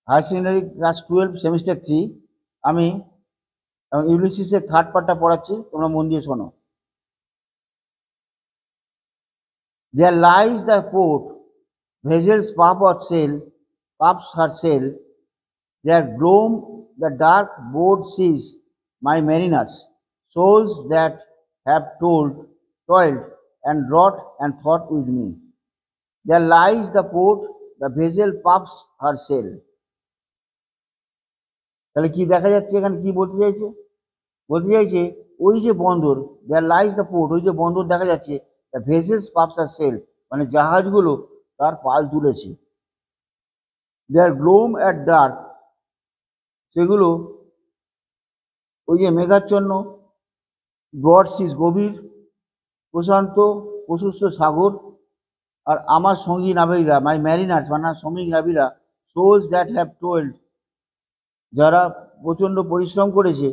Higher secondary class 12 semester 3 আমি ইউলিসিসের third পার্টটা পড়াচ্ছি, তোমরা মন দিয়ে শোনো। There lies the port, vessels puffs her sail, there gloom the dark board seas, my mariners, souls that have toiled and wrought and thought with me. There lies the port, the vessel puffs her sail. তাহলে কি দেখা যাচ্ছে এখানে, কি বলতে চাইছে? বলতে চাইছে ওই যে বন্দর, দেয়ার লাইজ দ্য পোর্ট, ওই যে বন্দর দেখা যাচ্ছে, দ্য ভেসেলস পাপস আর সেল, মানে জাহাজগুলো তার পাল তুলেছে। দেয়ার গ্লোম অ্যাট ডার্ক, সেগুলো ওই যে মেঘাচ্ছন্ন, ব্রড সিজ, গভীর প্রশান্ত প্রশস্ত সাগর, আর আমার সঙ্গী নাবিকরা, মাই ম্যারিনার্স, মানে শ্রমিক নাবিকরা, সোলস দ্যাট হ্যাভ টোয়েল্ড, যারা প্রচণ্ড পরিশ্রম করেছে,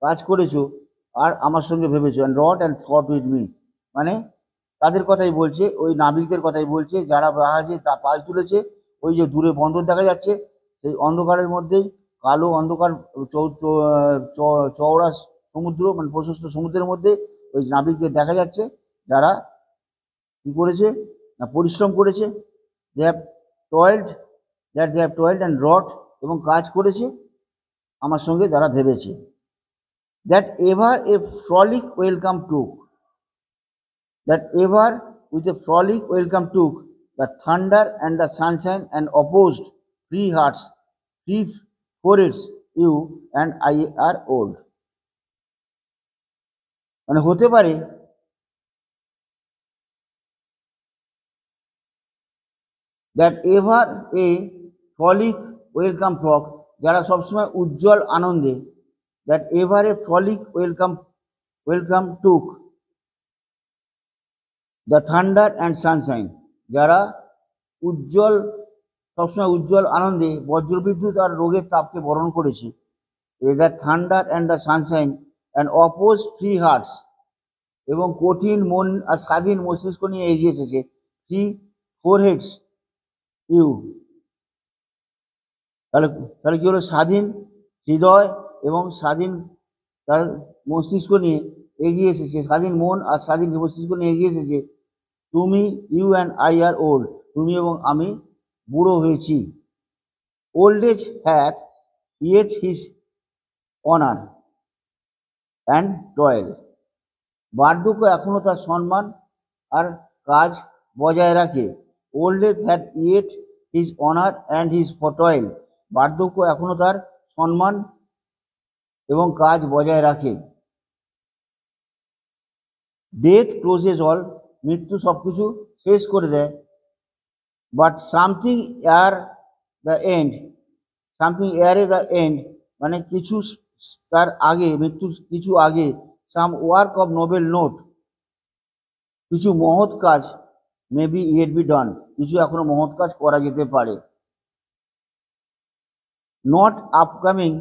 কাজ করেছো আর আমার সঙ্গে ভেবেছো, and wrought and thought with me, মানে তাদের কথাই বলছে, ওই নাবিকদের কথাই বলছে যারা জাহাজে তা পাল তুলেছে। ওই যে দূরে বন্দর দেখা যাচ্ছে, সেই অন্ধকারের মধ্যেই কালো অন্ধকার চওড়া সমুদ্র, মানে প্রশস্ত সমুদ্রের মধ্যে ওই নাবিকদের দেখা যাচ্ছে যারা কী করেছে না পরিশ্রম করেছে। দে হ্যাভ টয়েলড অ্যান্ড রট, এবং কাজ করেছে আমার সঙ্গে যারা ভেবেছে। That ever a frolic welcome took, that ever with a frolic welcome took the thunder and the sunshine, and opposed free hearts, free foreheads, you and I are old. মানে হতে পারে that ever a frolic welcome flock, যারা সবসময় উজ্জ্বল আনন্দে, that ever a frolic welcome took the thunder and sunshine, যারা উজ্জ্বল সবসময় উজ্জ্বল আনন্দে বজ্রবিদ্যুৎ আর রোগের তাপকে বরণ করেছে। The thunder and the sunshine and oppose free hearts, এবং কঠিন মন আর স্বাধীন মস্তিষ্ক নিয়ে এগিয়ে এসেছে। ফ্রি ফোরহেডস ইউ, তাহলে তাহলে কি হলো, স্বাধীন হৃদয় এবং স্বাধীন তার মস্তিষ্ক নিয়ে এগিয়ে এসেছে, স্বাধীন মন আর স্বাধীন মস্তিষ্ক নিয়ে এগিয়ে এসেছে। তুমি, you and I are old, তুমি এবং আমি বুড়ো হয়েছি। Old age hath yet his honour and toil, বার্ধক্য এখনো তার সম্মান আর কাজ বজায় রাখে। Old age had yet his honour and his toil, বার্ধক্য এখনো তার সম্মান এবং কাজ বজায় রাখে। ডেথ ক্লোজেস অল, মৃত্যু সব কিছু শেষ করে দেয়। But something ere the end, something ere the end, মানে কিছু তার আগে, মৃত্যু কিছু আগে, some work of noble note, কিছু মহৎ কাজ, may be yet be done, কিছু এখনো মহৎ কাজ করা যেতে পারে। Not unbecoming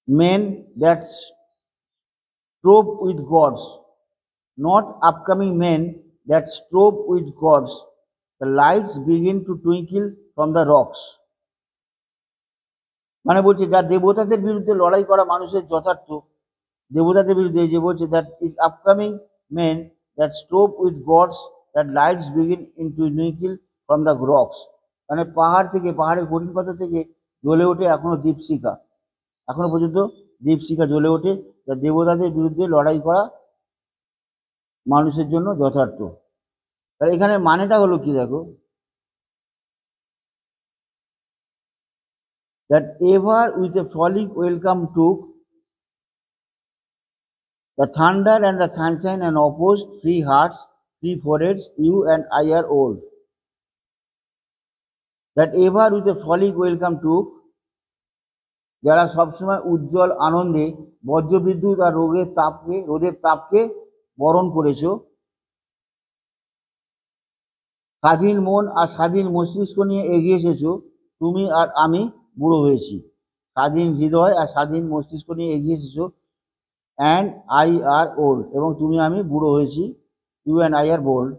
men that strove with gods, not upcoming men that strove with gods, the lights begin to twinkle from the rocks, মানে বলছে যা দেবতাদের বিরুদ্ধে লড়াই করা মানুষের যথার্থ, দেবতাদের বিরুদ্ধে যে বলছে, that is unbecoming men that strove with gods, that lights begin in to twinkle from the rocks, মানে পাহাড় থেকে, পাহাড়ের কঠিন পাথর থেকে জ্বলে ওঠে এখনো দীপশিখা, এখনো পর্যন্ত দীপশিখা জ্বলে ওঠে, যা দেবতাদের বিরুদ্ধে লড়াই করা মানুষের জন্য যথার্থ। তাহলে এখানে মানেটা হলো কি দেখো, that ever with a frolic welcome took the thunder and the sunshine, and opposed free hearts, free foreheads, you and I are old. That ever with a frolic welcome took, যারা সবসময় উজ্জ্বল আনন্দে বজ্রবিদ্যুৎ আর রোদের তাপকে বরণ করেছ। স্বাধীন মন আর স্বাধীন মস্তিষ্ক নিয়ে এগিয়ে এসেছ, তুমি আর আমি বুড়ো হয়েছি। স্বাধীন হৃদয় আর স্বাধীন মস্তিষ্ক নিয়ে এগিয়ে এসেছ, অ্যান্ড আই আর ওল্ড, এবং তুমি আমি বুড়ো হয়েছি, you and I are old.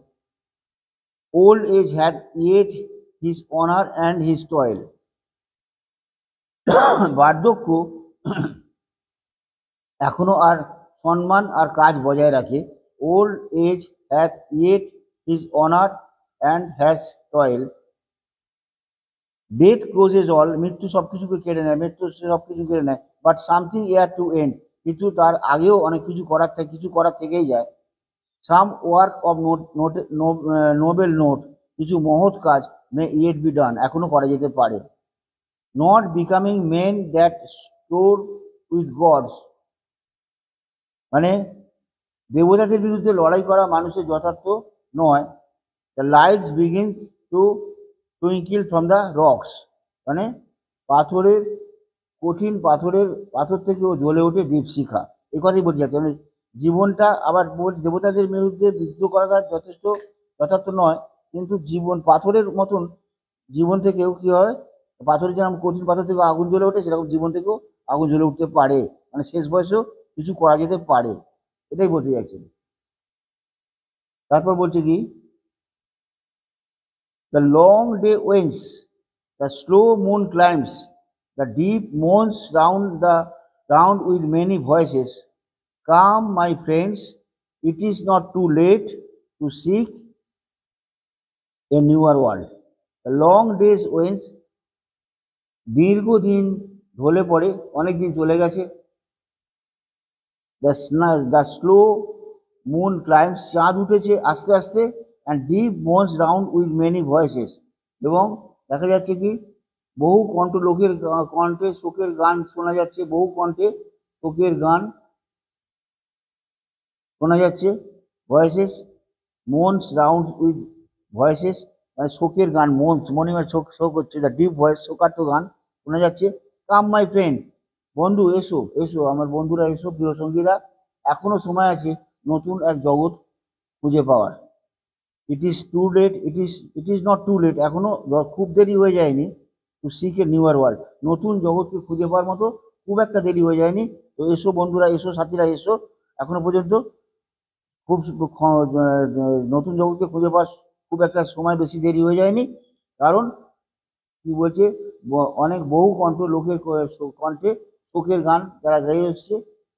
Old age had yet his honor and his toil. বার্ধক্য এখনো আর সম্মান আর কাজ বজায় রাখে। Old age hath yet his honour and has toil. Death closes all, মৃত্যু সব কিছুকে কেড়ে নেয়, মৃত্যু সব কিছু কেড়ে নেয়। But something ere to end, কিন্তু তার আগেও অনেক কিছু করার থেকেই যায়। Some work of noble note, কিছু মহৎ কাজ মে ইয়েট বি ডান, এখনো করা যেতে পারে। Not becoming men that strove with gods, মানে দেবতাদের বিরুদ্ধে লড়াই করা মানুষের যথার্থ নয়। The lights begins to twinkle from the rocks, মানে পাথর থেকেও জ্বলে ওঠে দীপশিখা। এই কথাই বলতে যাচ্ছে, মানে জীবনটা আবার দেবতাদের বিরুদ্ধে বিদ্রোহ করাটা যথেষ্ট যথার্থ নয়, কিন্তু পাথরের মতন জীবন থেকেও কি হয়, পাথরের যেরকম কঠিন পাথর থেকে আগুন জ্বলে ওঠে, সেরকম জীবন থেকেও আগুন জ্বলে উঠতে পারে, মানে শেষ বয়সেও কিছু করা যেতে পারে, এটাই বলতে যাচ্ছেন। তারপর বলছে কি, the long day wanes, the slow moon climbs, the deep moans round with many voices. Come, my friends, it is not too late to seek a newer world. The long days wanes, দীর্ঘদিন ঢলে পড়ে, অনেক দিন চলে গেছে। The slow moon climbs, চাঁদ উঠেছে আস্তে আস্তে, and deep moans round with many voices, এবং দেখা যাচ্ছে কি বহু লোকের কণ্ঠে শোকের গান শোনা যাচ্ছে, বহু কণ্ঠে শোকের গান শোনা যাচ্ছে। ভয়েসেস, মোনস রাউন্ড উইথ ভয়েসেস, মানে শোকের গান, মনে শোক হচ্ছে, দ্য ডিপ ভয়েস, শোকার্ত গান শোনা যাচ্ছে। কাম মাই ফ্রেন্ড, বন্ধু এসো এসো, আমার বন্ধুরা এসো, প্রিয় সঙ্গীরা, এখনো সময় আছে নতুন এক জগৎ খুঁজে পাওয়ার। It is not too late, এখনো খুব দেরি হয়ে যায়নি। To seek a newer world, নতুন জগৎকে খুঁজে পাওয়ার মতো খুব একটা দেরি হয়ে যায়নি। তো এসো বন্ধুরা, এসো সাথীরা, এসো, এখনো পর্যন্ত খুব নতুন জগৎকে খুঁজে পাওয়ার খুব একটা সময় বেশি দেরি হয়ে যায়নি। কারণ কি বলছে, অনেক বহু লোকের কণ্ঠে শোকের গান যারা গেয়ে এসছে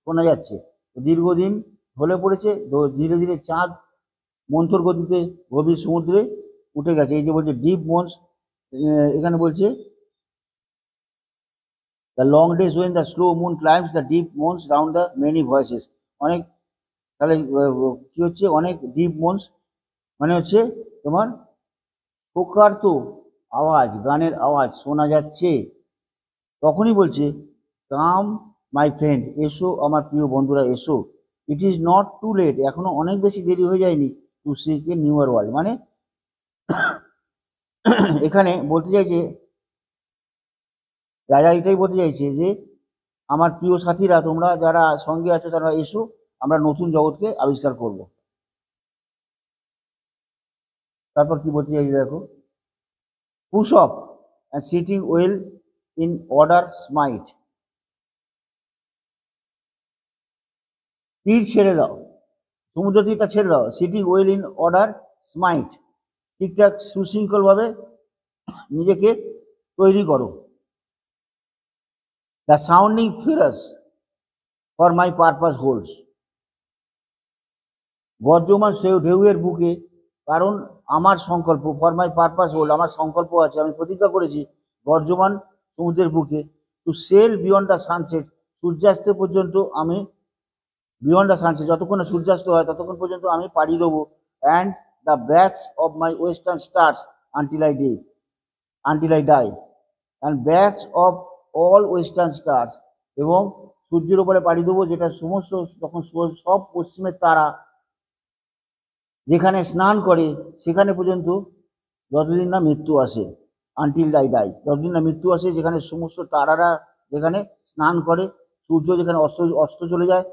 শোনা যাচ্ছে। দীর্ঘদিন ঢলে পড়েছে, ধীরে ধীরে চাঁদ মন্থর গতিতে গভীর সমুদ্রে উঠে গেছে। এই যে বলছে ডিপ মোনস, এখানে বলছে the long days wane the slow moon climbs the deep moans round the many voices. অনেক, তাহলে কি হচ্ছে, অনেক ডিপ মোনস মানে হচ্ছে তোমার শোকার্ত আওয়াজ, গানের আওয়াজ শোনা যাচ্ছে। তখনই বলছে কাম মাই ফ্রেন্ড, এসো আমার প্রিয় বন্ধুরা এসো। It is not too late, এখনো অনেক বেশি দেরি হয়ে যায়নি। To seek a newer world, মানে এখানে বলতে চাইছে রাজা, এটাই বলতে চাইছে যে আমার প্রিয় সাথীরা, তোমরা যারা সঙ্গে আছো তারা এসো, আমরা নতুন জগৎকে আবিষ্কার করব। তারপর কি বলতে চাইছে দেখো, push off and sitting well in order smite, তীর ছেড়ে দাও, সমুদ্র তীরটা ছেড়ে দাও। Sitting well in order smite, ঠিকঠাক সুশৃঙ্খলভাবে নিজেকে তৈরি করো। The sounding furrows for my purpose holds, গর্জমান ঢেউয়ের বুকে, কারণ আমার সংকল্প, ফর মাই পারপাস হোল্ড, আমার সংকল্প আছে, আমি প্রতিজ্ঞা করেছি গর্জমান সমুদ্রের বুকে। To sail beyond the sunset, সূর্যাস্তের পর্যন্ত আমি, বিয়ন্ড দ্য সানসেট, যতক্ষণ না সূর্যাস্ত হয় ততক্ষণ পর্যন্ত আমি পাড়ি দেবো। And the baths of my western stars until I die, and baths of all western stars, এবং সূর্যের উপরে পাড়ি দেবো, যেটা সমস্ত যখন সব পশ্চিমের তারা যেখানে স্নান করে সেখানে পর্যন্ত, যতদিন না মৃত্যু আসে, আনটিল আই ডাই, যতদিন না মৃত্যু আসে, যেখানে সমস্ত তারারা যেখানে স্নান করে, সূর্য যেখানে অস্ত চলে যায়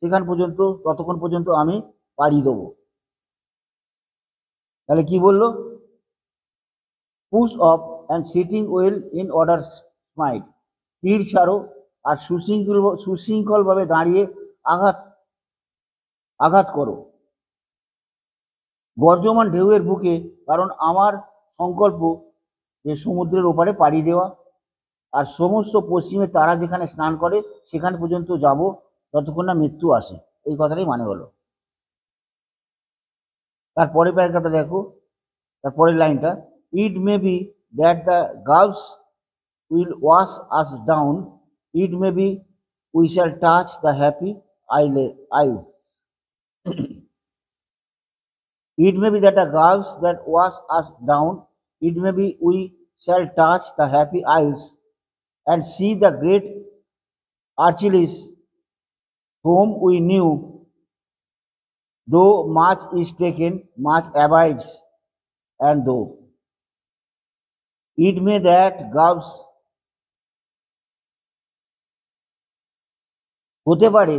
সেখান পর্যন্ত, ততক্ষণ পর্যন্ত আমি পাড়ি দেবো। তাহলে কি বললো, push off and sitting well in order smite, তীর ছাড়ো আর সুশৃঙ্খলভাবে দাঁড়িয়ে আঘাত করো। গর্জমান ঢেউয়ের বুকে, কারণ আমার সংকল্প যে সমুদ্রের ওপারে পাড়ি দেওয়া, আর সমস্ত পশ্চিমে তারা যেখানে স্নান করে সেখানে পর্যন্ত যাব যতক্ষণ না মৃত্যু আসে। এই কথাটাই মানে হলো। তারপরে প্যারাগ্রাফটা দেখো, তারপরের লাইনটা, it may be that the gulfs will wash us down, it may be we shall touch the happy আই it may be that the gulfs that wash us down, it may be we shall touch the happy isles and see the great Achilles whom we knew, though much is taken, much abides, and though it may that gulfs হতে পারে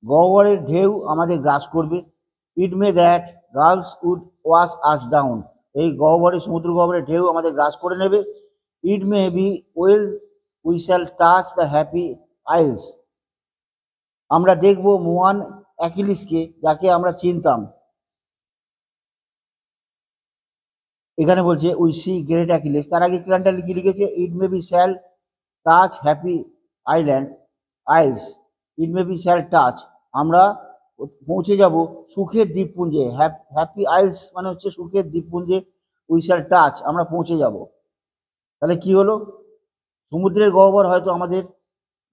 গহ্বরের ঢেউ আমাদের গ্রাস করবে, it may that gulfs would wash us down, এই গহ্বরে সমুদ্র গহ্বরের ঢেউ আমাদের গ্রাস করে নেবে, it may be well we shall touch the happy isles, আমরা দেখব মহান অ্যাকিলিসকে যাকে আমরা চিনতাম। এখানে বলছে উই সি গ্রেট অ্যাকিলিস, তার আগে ক্লানটা কি লিখেছে, it may be shall touch happy island isles, it may be shall touch, আমরা পৌঁছে যাব সুখের দ্বীপপুঞ্জে, হ্যাপি আইলস মানে হচ্ছে সুখের দ্বীপপুঞ্জে, উই শ্যাল টাচ আমরা পৌঁছে যাব। তাহলে কি হলো, সমুদ্রের গহ্বর হয়তো আমাদের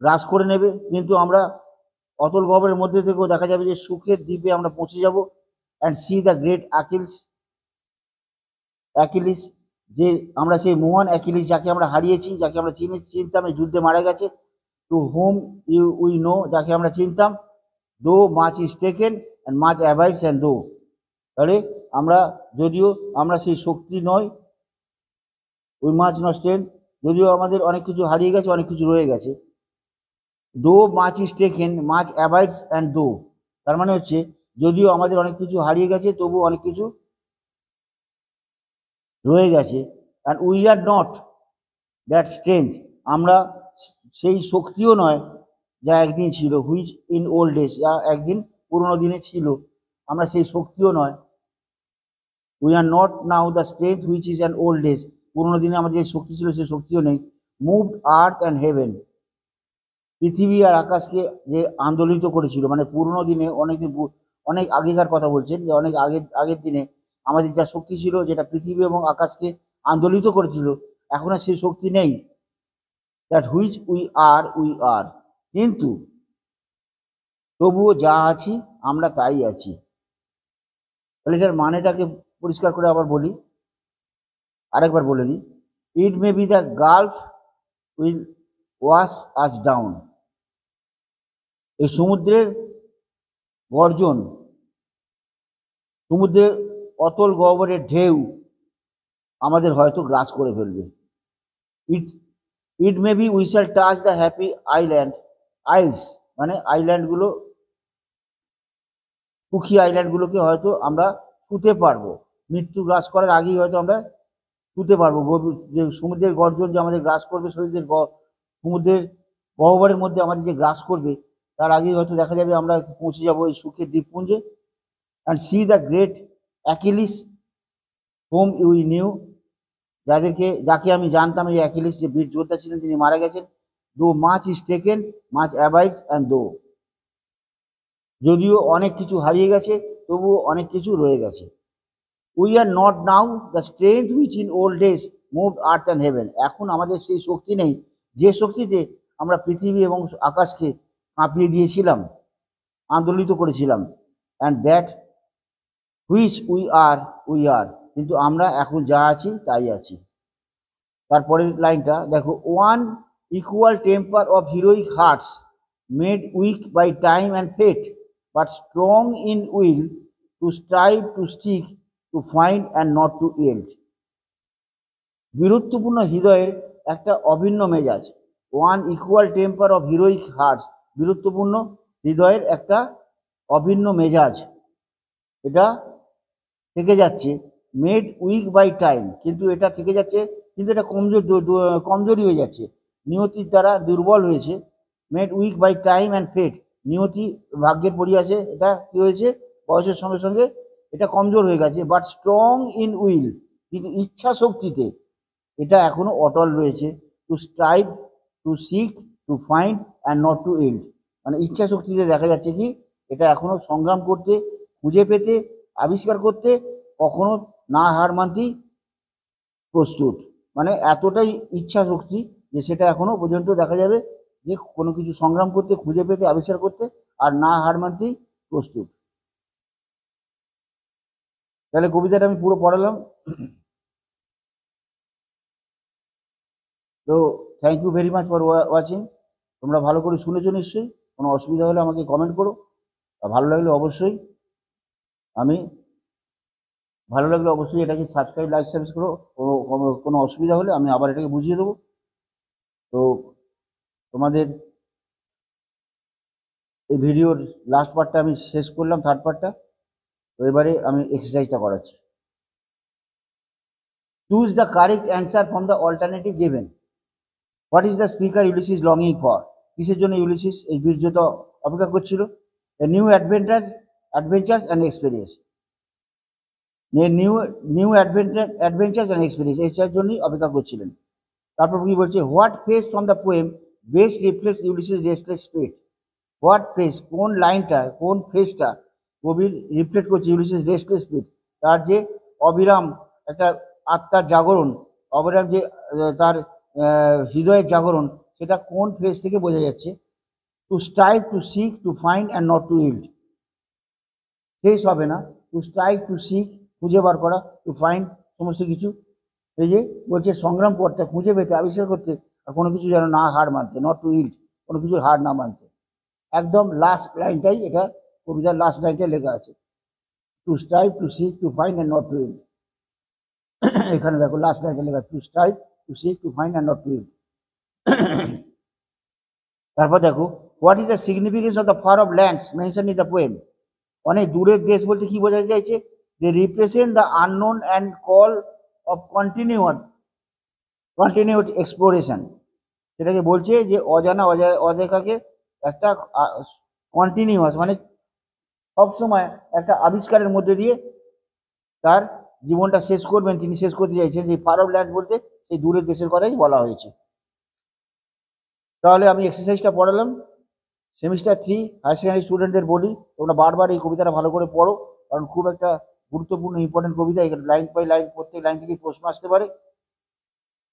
গ্রাস করে নেবে, কিন্তু আমরা অতল গহ্বরের মধ্যে থেকেও দেখা যাবে যে সুখের দ্বীপে আমরা পৌঁছে যাব। And see the great Achilles, যে আমরা সেই মহান অ্যাকিলিস যাকে আমরা হারিয়েছি, যাকে আমরা চিনতাম, এই যুদ্ধে মারা গেছে, টু হোম উই নো, যাকে আমরা চিনতাম, though much is taken and much abides and though, তাহলে আমরা যদিও আমরা সেই শক্তি নয়, উই মাচ নট স্ট্রেংথ, যদিও আমাদের অনেক কিছু হারিয়ে গেছে, অনেক কিছু রয়ে গেছে, though much is taken much abides and though, তার মানে হচ্ছে যদিও আমাদের অনেক কিছু হারিয়ে গেছে তবু অনেক কিছু রয়ে গেছে, and we are not that strength, আমরা সেই শক্তিও নয় যা একদিন ছিল, হুইচ ইন ওল্ড ডেজ, যা একদিন পুরোনো দিনে ছিল, আমরা সেই শক্তিও নয়, we are not now the strength which is an old days, পুরোনো দিনে আমাদের যে শক্তি ছিল সেই শক্তিও নেই, মুভড আর্থ অ্যান্ড হেভেন, পৃথিবী আর আকাশকে যে আন্দোলিত করেছিল, মানে পুরোনো দিনে অনেক আগেকার কথা বলছেন, যে অনেক আগের দিনে আমাদের যা শক্তি ছিল, যেটা পৃথিবী এবং আকাশকে আন্দোলিত করেছিল, এখন আর সেই শক্তি নেই, দ্যাট হুইচ উই আর, কিন্তু তবুও যা আছি আমরা তাই আছি। তাহলে এটার মানেটাকে পরিষ্কার করে আবার বলি, আরেকবার বলে দিই, it may be the gulf will wash us down, এই সমুদ্রের গর্জন, সমুদ্রের অতল গহ্বরের ঢেউ আমাদের হয়তো গ্রাস করে ফেলবে, it may be we shall touch the happy isles, মানে আইল্যান্ডগুলো, সুখী আইল্যান্ডগুলোকে হয়তো আমরা ছুঁতে পারবো, মৃত্যু গ্রাস করার আগেই হয়তো আমরা ছুঁতে পারবো, যে সমুদ্রের গর্জন যে আমাদের গ্রাস করবে, সমুদ্রের গহ্বরের মধ্যে আমাদের যে গ্রাস করবে, তার আগেই হয়তো দেখা যাবে আমরা পৌঁছে যাবো এই সুখের দ্বীপপুঞ্জে, and see the great Achilles whom we knew, যাকে আমি জানতাম, এই অ্যাকিলিস যে বীর যোদ্ধা ছিলেন তিনি মারা গেছেন, though much is taken much abides and though, যদিও অনেক কিছু হারিয়ে গেছে তবুও অনেক কিছু রয়ে গেছে, we are not now the strength which in old days moved earth and heaven, এখন আমাদের সেই শক্তি নেই যে শক্তিতে আমরা পৃথিবী এবং আকাশকে কাঁপিয়ে দিয়েছিলাম, আন্দোলিত করেছিলাম, and that which we are, কিন্তু আমরা এখন যা আছি তাই আছি। তারপরের লাইনটা দেখো, one equal temper of heroic hearts made weak by time and fate, but strong in will to strive to seek to find and not to yield, বীরত্বপূর্ণ হৃদয়ের একটা অভিন্ন মেজাজ, one equal temper of heroic hearts, বীরত্বপূর্ণ হৃদয়ের একটা অভিন্ন মেজাজ, এটা থেকে যাচ্ছে, মেড উইক বাই টাইম, কিন্তু এটা থেকে যাচ্ছে, কিন্তু এটা কমজোরি হয়ে যাচ্ছে, নিয়তির দ্বারা দুর্বল হয়েছে, made weak by time and fate, নিয়তি ভাগ্যের পরিহাসে এটা কি হয়েছে, বয়সের সঙ্গে সঙ্গে এটা কমজোর হয়ে গেছে, বাট স্ট্রং ইন উইল, কিন্তু ইচ্ছা শক্তিতে এটা এখনো অটল রয়েছে। To strive, to seek, to find and not to end, মানে ইচ্ছা শক্তিতে দেখা যাচ্ছে কি এটা এখনো সংগ্রাম করতে, খুঁজে পেতে, আবিষ্কার করতে, কখনো না হার মানতেই প্রস্তুত। মানে এতটাই ইচ্ছা শক্তি যে সেটা এখনো পর্যন্ত দেখা যাবে যে কোনো কিছু সংগ্রাম করতে, খুঁজে পেতে, আবিষ্কার করতে আর না হার মানতেই প্রস্তুত। তাহলে কবিতাটা আমি পুরো পড়ালাম। তো thank you very much for watching. তোমরা ভালো করে শুনেছো নিশ্চয়ই। কোনো অসুবিধা হলে আমাকে কমেন্ট করো। আর অবশ্যই আমি ভালো লাগলে অবশ্যই এটাকে সাবস্ক্রাইব, লাইক, সাবস্ক্রাইব করো। কোনো অসুবিধা হলে আমি আবার এটাকে বুঝিয়ে দেবো। তো তোমাদের এই ভিডিওর লাস্ট পার্টটা আমি শেষ করলাম, থার্ড পার্টটা। তো এবারে আমি এক্সারসাইজটা করাচ্ছি। Choose the correct answer from the alternative given. What is the speaker Ulysses longing for? কিসের জন্য ইউলিসিস এই বীর্যতা অপেক্ষা করছিল? A new adventures and experience. New adventures and experience এটার জন্যই অপেক্ষা করছিলেন। তারপর কি বলছে? What phrase from the poem best reflects Ulysses restless spirit? What phrase, কোন লাইনটা, কোন ফ্রেজটা কবির রিফ্লেক্ট করছে ইউলিসিস রেস্টলেস স্পিরিট, তার যে অবিরাম একটা আত্মার জাগরণ, অবিরাম যে তার হৃদয়ের জাগরণ, সেটা কোন ফ্রেজ থেকে বোঝা যাচ্ছে? To strive, to seek, to find and not to yield. শেষ হবে না। টু স্ট্রাইভ, টু সিক, খুঁজে বার করা, টু ফাইন্ড সমস্ত কিছু। এই যে বলছে সংগ্রাম করতে, খুঁজে পেতে, আবিষ্কার করতে, আর কোনো কিছু যেন না হার মানতে, নট টু ইল্ড, কোনো কিছু হার না মানতে। একদম লাস্ট লাইনটাই এটা, কবিতার লাস্ট লাইনটাই লেখা আছে। To strive, to seek, to find and not to yield. এখানে দেখো লাস্ট লাইনটা লেখা, to strive, to seek, to find and not to yield. তারপর দেখো, what is the significance of the far off lands mention in the poem? অনেক দূরের দেশ বলতে কি বোঝাতে চাইছে? They represent the unknown and call of continued exploration. সেটাকে বলছে যে অজানা অদেখাকে একটা কন্টিনিউয়াস, মানে সবসময় একটা আবিষ্কারের মধ্যে দিয়ে তার জীবনটা শেষ করবেন, তিনি শেষ করতে চাইছেন। যে ফার অফ ল্যান্ড বলতে সেই দূরের দেশের কথাই বলা হয়েছে। তাহলে আমি এক্সারসাইজটা পড়ালাম। সেমিস্টার 3 হায়ার সেকেন্ডারি স্টুডেন্টদের বলি, তোমরা বারবার এই কবিতাটা ভালো করে পড়ো, কারণ খুব একটা গুরুত্বপূর্ণ ইম্পর্টেন্ট কবিতা। এখানে লাইন বাই লাইন, প্রত্যেক লাইন থেকে প্রশ্ন আসতে পারে।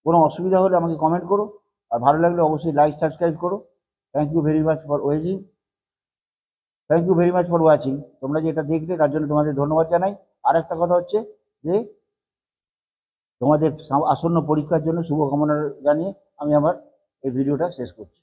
কোনো অসুবিধা হলে আমাকে কমেন্ট করো, আর ভালো লাগলে অবশ্যই লাইক, সাবস্ক্রাইব করো। Thank you very much for watching. Thank you very much for watching. তোমরা যে এটা দেখলে তার জন্য তোমাদের ধন্যবাদ জানাই। আর একটা কথা হচ্ছে যে তোমাদের আসন্ন পরীক্ষার জন্য শুভকামনা জানিয়ে আমি আমার এই ভিডিওটা শেষ করছি।